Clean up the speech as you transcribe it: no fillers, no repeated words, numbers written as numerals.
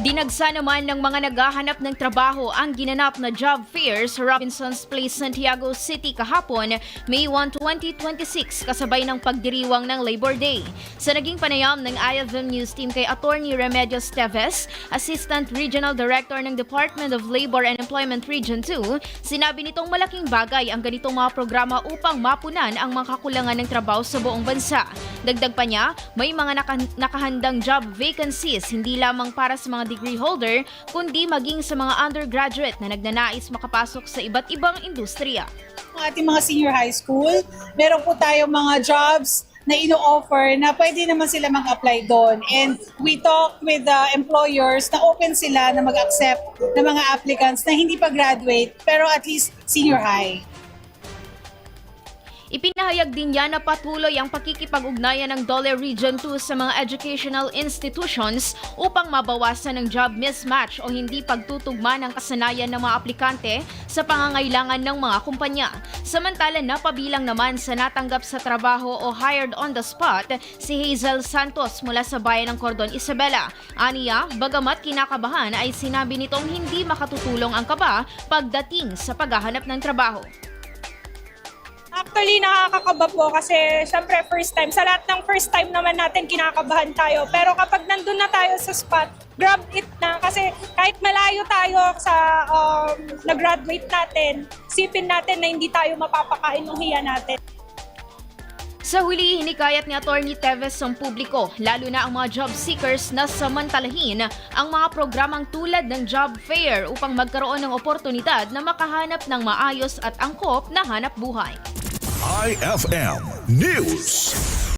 Dinagsa naman ng mga naghahanap ng trabaho ang ginanap na job fair sa Robinsons Place, Santiago City kahapon, May 1, 2026, kasabay ng pagdiriwang ng Labor Day. Sa naging panayam ng IFM News Team kay Attorney Remedios Teves, Assistant Regional Director ng Department of Labor and Employment Region 2, sinabi nitong malaking bagay ang ganitong mga programa upang mapunan ang mga kakulangan ng trabaho sa buong bansa. Dagdag pa niya, may mga nakahandang job vacancies hindi lamang para sa mga degree holder, kundi maging sa mga undergraduate na nagnanais makapasok sa iba't ibang industriya. Ang ating mga senior high school, meron po tayong mga jobs na ino-offer na pwede naman sila mag-apply doon. And we talk with the employers na open sila na mag-accept ng mga applicants na hindi pa graduate pero at least senior high. Ipinahayag din niya na patuloy ang pakikipag-ugnayan ng Dole Region 2 sa mga educational institutions upang mabawasan ang job mismatch o hindi pagtutugma ng kasanayan ng mga aplikante sa pangangailangan ng mga kumpanya. Samantala, napabilang naman sa natanggap sa trabaho o hired on the spot si Hazel Santos mula sa bayan ng Cordon Isabela. Aniya, bagamat kinakabahan ay sinabi nitong hindi makatutulong ang kaba pagdating sa paghahanap ng trabaho. Actually, nakakakaba po kasi syempre first time. Sa lahat ng first time naman natin kinakabahan tayo. Pero kapag nandun na tayo sa spot, grab it na. Kasi kahit malayo tayo sa nag-graduate natin, sipin natin na hindi tayo mapapakain ng hiya natin. Sa huli, hinikayat ni Attorney Teves ang publiko, lalo na ang mga job seekers na samantalahin ang mga programang tulad ng job fair upang magkaroon ng oportunidad na makahanap ng maayos at angkop na hanap buhay. IFM News.